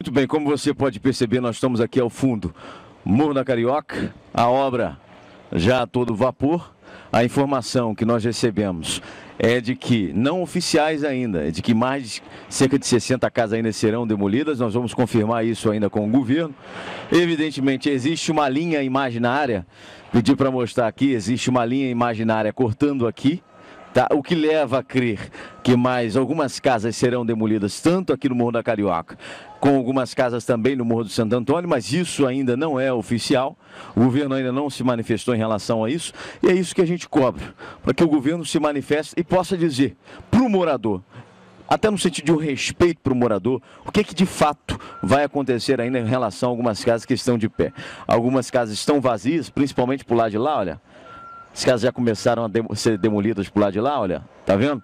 Muito bem, como você pode perceber, nós estamos aqui ao fundo, Morro da Carioca, a obra já a todo vapor. A informação que nós recebemos é de que, não oficiais ainda, é de que cerca de 60 casas ainda serão demolidas. Nós vamos confirmar isso ainda com o governo. Evidentemente, existe uma linha imaginária, pedi para mostrar aqui, existe uma linha imaginária cortando aqui, tá? O que leva a crer que mais algumas casas serão demolidas, tanto aqui no Morro da Carioca, com algumas casas também no Morro do Santo Antônio, mas isso ainda não é oficial. O governo ainda não se manifestou em relação a isso, e é isso que a gente cobra, para que o governo se manifeste e possa dizer para o morador, até no sentido de um respeito para o morador, o que de fato vai acontecer ainda em relação a algumas casas que estão de pé. Algumas casas estão vazias, principalmente por lá de lá, olha. As casas já começaram a ser demolidas por lá de lá, olha, tá vendo?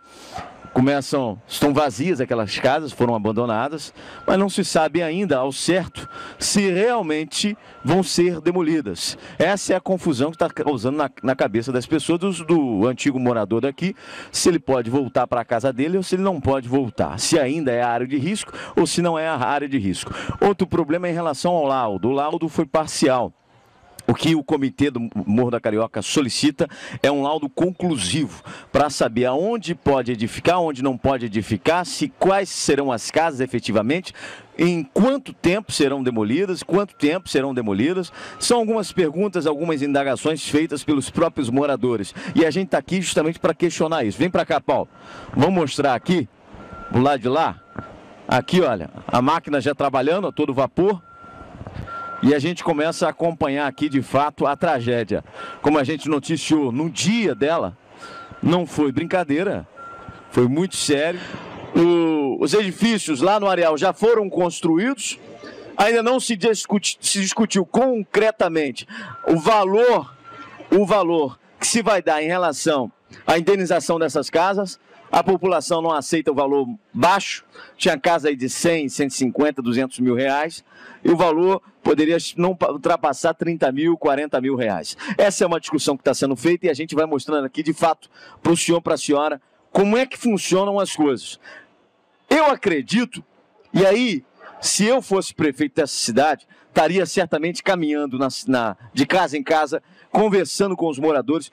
Estão vazias aquelas casas, foram abandonadas, mas não se sabe ainda ao certo se realmente vão ser demolidas. Essa é a confusão que está causando na cabeça das pessoas, do antigo morador daqui, se ele pode voltar para a casa dele ou se ele não pode voltar, se ainda é a área de risco ou se não é a área de risco. Outro problema é em relação ao laudo. O laudo foi parcial. O que o comitê do Morro da Carioca solicita é um laudo conclusivo para saber aonde pode edificar, onde não pode edificar, quais serão as casas efetivamente, em quanto tempo serão demolidas, quanto tempo serão demolidas. São algumas perguntas, algumas indagações feitas pelos próprios moradores. E a gente está aqui justamente para questionar isso. Vem para cá, Paulo. Vamos mostrar aqui, do lado de lá. Aqui, olha, a máquina já trabalhando a todo vapor. E a gente começa a acompanhar aqui, de fato, a tragédia. Como a gente noticiou no dia dela, não foi brincadeira, foi muito sério. Os edifícios lá no areal já foram construídos, ainda não se discutiu concretamente o valor que se vai dar em relação à indenização dessas casas. A população não aceita o valor baixo, tinha casa aí de 100, 150, 200 mil reais, e o valor poderia não ultrapassar 30 mil, 40 mil reais. Essa é uma discussão que está sendo feita e a gente vai mostrando aqui, de fato, para o senhor, para a senhora, como é que funcionam as coisas. Eu acredito, e aí, se eu fosse prefeito dessa cidade, estaria certamente caminhando de casa em casa, conversando com os moradores,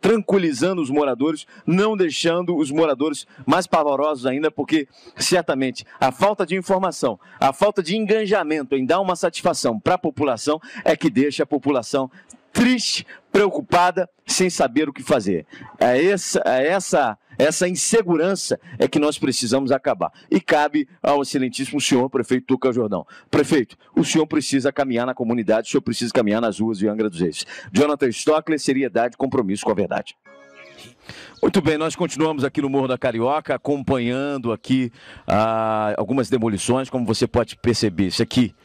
tranquilizando os moradores, não deixando os moradores mais pavorosos ainda, porque certamente a falta de informação, a falta de engajamento em dar uma satisfação para a população é que deixa a população triste, preocupada, sem saber o que fazer. Essa insegurança é que nós precisamos acabar. E cabe ao excelentíssimo senhor prefeito Tuca Jordão. Prefeito, o senhor precisa caminhar na comunidade, o senhor precisa caminhar nas ruas de Angra dos Reis. Jonathan Stockler, seriedade, compromisso com a verdade. Muito bem, nós continuamos aqui no Morro da Carioca, acompanhando aqui algumas demolições, como você pode perceber. Isso aqui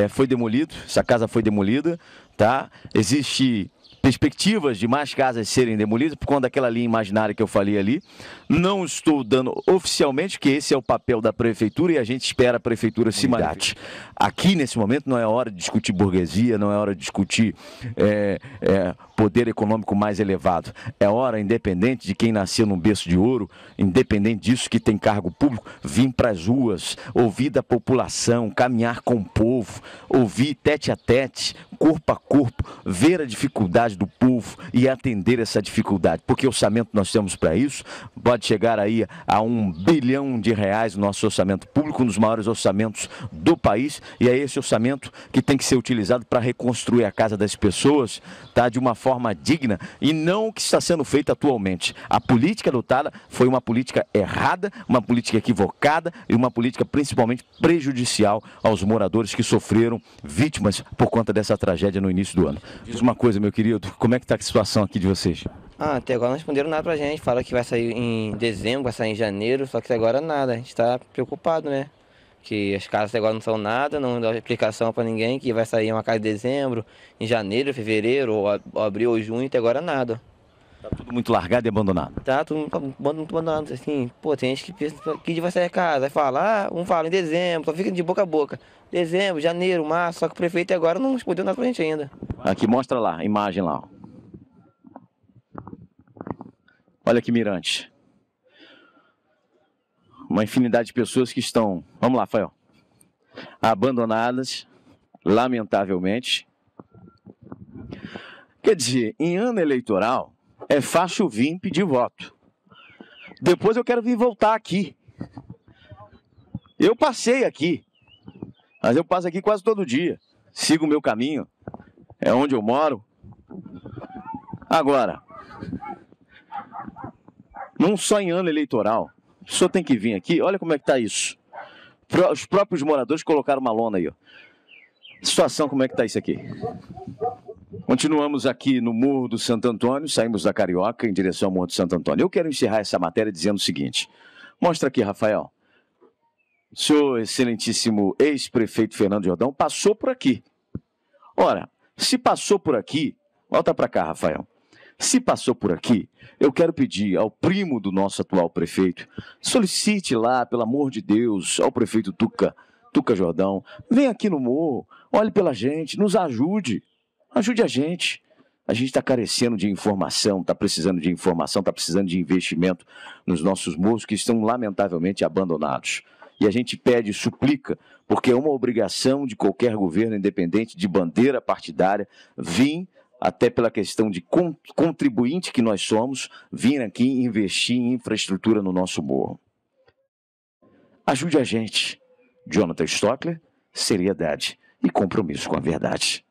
foi demolido, essa casa foi demolida, tá? Existe perspectivas de mais casas serem demolidas por conta daquela linha imaginária que eu falei ali. Não estou dando oficialmente, que esse é o papel da prefeitura e a gente espera a prefeitura se manifestar. Aqui, nesse momento, não é hora de discutir burguesia, não é hora de discutir poder econômico mais elevado. É hora, independente de quem nasceu num berço de ouro, independente disso que tem cargo público, vir para as ruas, ouvir da população, caminhar com o povo, ouvir tete a tete, corpo a corpo, ver a dificuldade do povo e atender essa dificuldade. Porque orçamento nós temos para isso, pode chegar aí a R$1 bilhão o nosso orçamento público, um dos maiores orçamentos do país, e é esse orçamento que tem que ser utilizado para reconstruir a casa das pessoas, tá, de uma forma digna, e não o que está sendo feito atualmente. A política adotada foi uma política errada, uma política equivocada e uma política principalmente prejudicial aos moradores que sofreram vítimas por conta dessa tragédia no início do ano. Diz uma coisa, meu querido, como é que está a situação aqui de vocês? Até agora não responderam nada pra gente, fala que vai sair em dezembro, vai sair em janeiro, só que até agora nada, a gente tá preocupado, né? Que as casas até agora não são nada, não dá explicação pra ninguém, que vai sair uma casa em dezembro, em janeiro, fevereiro, ou abril ou junho, até agora nada. Tá tudo muito largado e abandonado? Tá tudo muito abandonado, assim, pô, tem gente que pensa que dia vai sair a casa, vai falar, um fala em dezembro, só fica de boca a boca. Dezembro, janeiro, março, só que o prefeito agora não respondeu nada pra gente ainda. Aqui, mostra lá, a imagem lá, ó. Olha que mirante. Uma infinidade de pessoas que estão... Vamos lá, Fael. abandonadas, lamentavelmente. Quer dizer, em ano eleitoral, é fácil vir pedir voto. Depois eu quero vir voltar aqui. Eu passei aqui, mas eu passo aqui quase todo dia. Sigo o meu caminho, é onde eu moro. Agora, não só em ano eleitoral, o senhor tem que vir aqui, olha como é que está isso. Os próprios moradores colocaram uma lona aí, ó. Situação, como é que está isso aqui? Continuamos aqui no Morro do Santo Antônio, saímos da Carioca em direção ao Morro do Santo Antônio. Eu quero encerrar essa matéria dizendo o seguinte. Mostra aqui, Rafael. O senhor excelentíssimo ex-prefeito Fernando Jordão passou por aqui. Ora, se passou por aqui, volta para cá, Rafael. Se passou por aqui, eu quero pedir ao primo do nosso atual prefeito, solicite lá, pelo amor de Deus, ao prefeito Tuca Jordão, vem aqui no morro, olhe pela gente, nos ajude. Ajude a gente. A gente está carecendo de informação, está precisando de informação, está precisando de investimento nos nossos morros que estão lamentavelmente abandonados. E a gente pede, suplica, porque é uma obrigação de qualquer governo, independente de bandeira partidária, vir, até pela questão de contribuinte que nós somos, vir aqui e investir em infraestrutura no nosso morro. Ajude a gente. Jonathan Stockler, seriedade e compromisso com a verdade.